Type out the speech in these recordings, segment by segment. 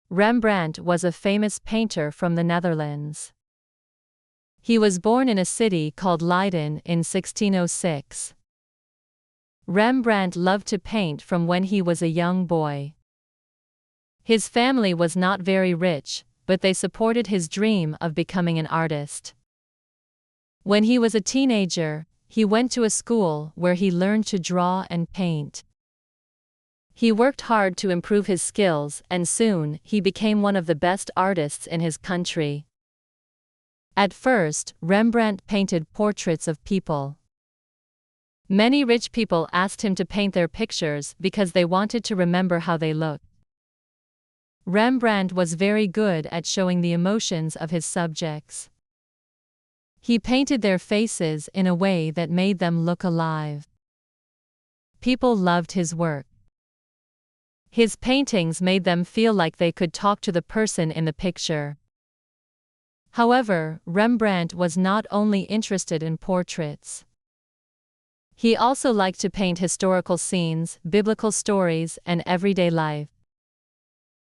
Rembrandt was a famous painter from the Netherlands. He was born in a city called Leiden in 1606. Rembrandt loved to paint from when he was a young boy. His family was not very rich, but they supported his dream of becoming an artist. When he was a teenager, he went to a school where he learned to draw and paint. He worked hard to improve his skills, and soon he became one of the best artists in his country. At first, Rembrandt painted portraits of people. Many rich people asked him to paint their pictures because they wanted to remember how they looked. Rembrandt was very good at showing the emotions of his subjects. He painted their faces in a way that made them look alive. People loved his work. His paintings made them feel like they could talk to the person in the picture. However, Rembrandt was not only interested in portraits. He also liked to paint historical scenes, biblical stories, and everyday life.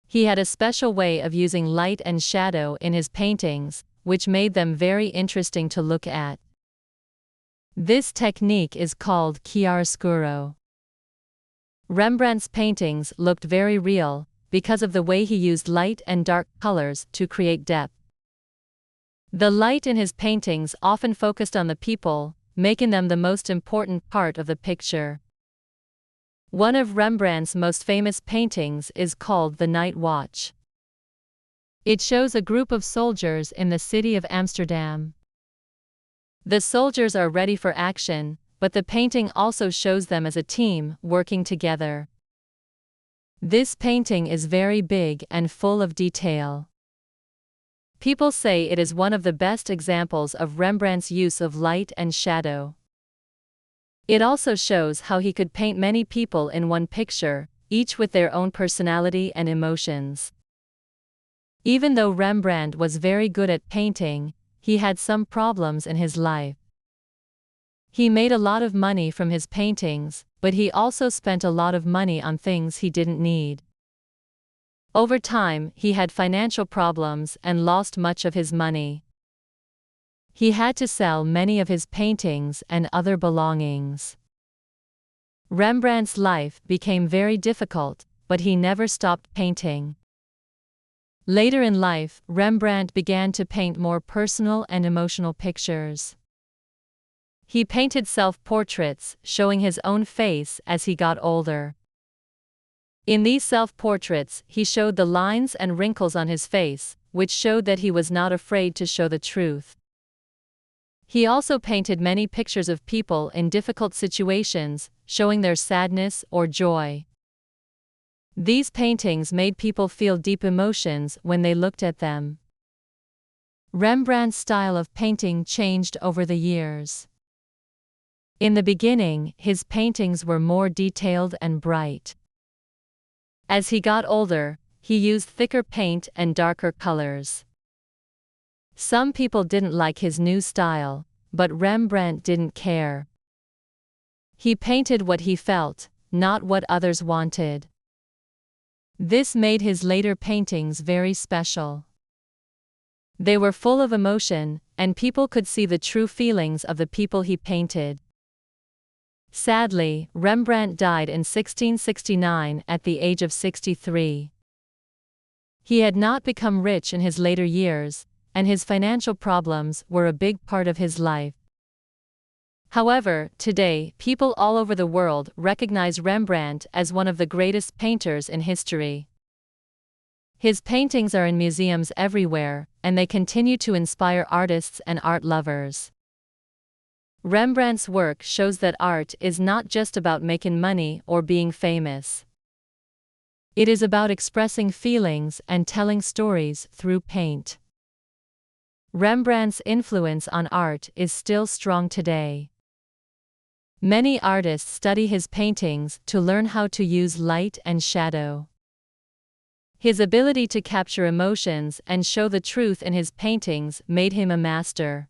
He had a special way of using light and shadow in his paintings, which made them very interesting to look at. This technique is called chiaroscuro. Rembrandt's paintings looked very real, because of the way he used light and dark colors to create depth. The light in his paintings often focused on the people, making them the most important part of the picture. One of Rembrandt's most famous paintings is called The Night Watch. It shows a group of soldiers in the city of Amsterdam. The soldiers are ready for action, but the painting also shows them as a team, working together. This painting is very big and full of detail. People say it is one of the best examples of Rembrandt's use of light and shadow. It also shows how he could paint many people in one picture, each with their own personality and emotions. Even though Rembrandt was very good at painting, he had some problems in his life. He made a lot of money from his paintings, but he also spent a lot of money on things he didn't need. Over time, he had financial problems and lost much of his money. He had to sell many of his paintings and other belongings. Rembrandt's life became very difficult, but he never stopped painting. Later in life, Rembrandt began to paint more personal and emotional pictures. He painted self-portraits, showing his own face as he got older. In these self-portraits, he showed the lines and wrinkles on his face, which showed that he was not afraid to show the truth. He also painted many pictures of people in difficult situations, showing their sadness or joy. These paintings made people feel deep emotions when they looked at them. Rembrandt's style of painting changed over the years. In the beginning, his paintings were more detailed and bright. As he got older, he used thicker paint and darker colors. Some people didn't like his new style, but Rembrandt didn't care. He painted what he felt, not what others wanted. This made his later paintings very special. They were full of emotion, and people could see the true feelings of the people he painted. Sadly, Rembrandt died in 1669 at the age of 63. He had not become rich in his later years, and his financial problems were a big part of his life. However, today, people all over the world recognize Rembrandt as one of the greatest painters in history. His paintings are in museums everywhere, and they continue to inspire artists and art lovers. Rembrandt's work shows that art is not just about making money or being famous. It is about expressing feelings and telling stories through paint. Rembrandt's influence on art is still strong today. Many artists study his paintings to learn how to use light and shadow. His ability to capture emotions and show the truth in his paintings made him a master.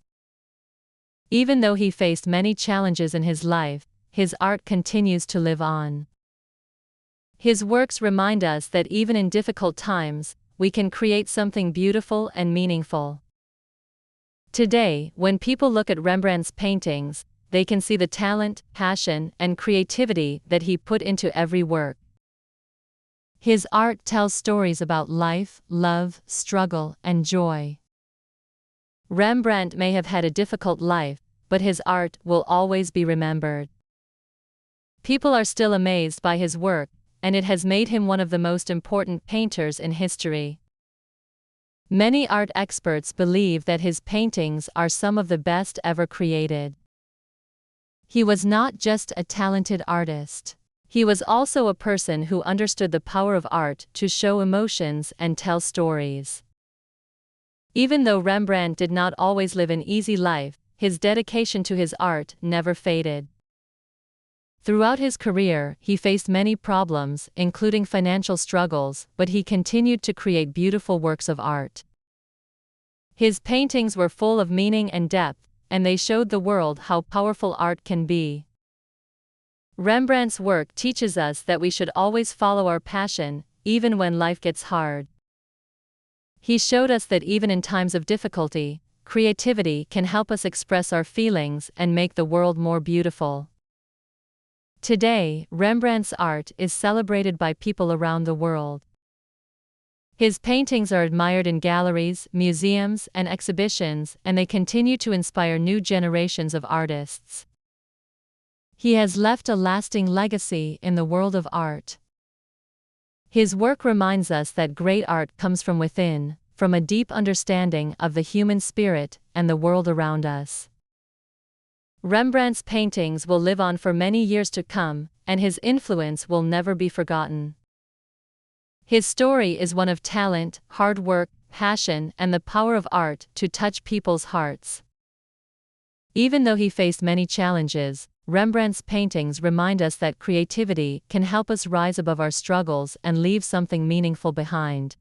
Even though he faced many challenges in his life, his art continues to live on. His works remind us that even in difficult times, we can create something beautiful and meaningful. Today, when people look at Rembrandt's paintings, they can see the talent, passion, and creativity that he put into every work. His art tells stories about life, love, struggle, and joy. Rembrandt may have had a difficult life, but his art will always be remembered. People are still amazed by his work, and it has made him one of the most important painters in history. Many art experts believe that his paintings are some of the best ever created. He was not just a talented artist. He was also a person who understood the power of art to show emotions and tell stories. Even though Rembrandt did not always live an easy life, his dedication to his art never faded. Throughout his career, he faced many problems, including financial struggles, but he continued to create beautiful works of art. His paintings were full of meaning and depth, and they showed the world how powerful art can be. Rembrandt's work teaches us that we should always follow our passion, even when life gets hard. He showed us that even in times of difficulty, creativity can help us express our feelings and make the world more beautiful. Today, Rembrandt's art is celebrated by people around the world. His paintings are admired in galleries, museums, and exhibitions, and they continue to inspire new generations of artists. He has left a lasting legacy in the world of art. His work reminds us that great art comes from within, from a deep understanding of the human spirit and the world around us. Rembrandt's paintings will live on for many years to come, and his influence will never be forgotten. His story is one of talent, hard work, passion, and the power of art to touch people's hearts. Even though he faced many challenges, Rembrandt's paintings remind us that creativity can help us rise above our struggles and leave something meaningful behind.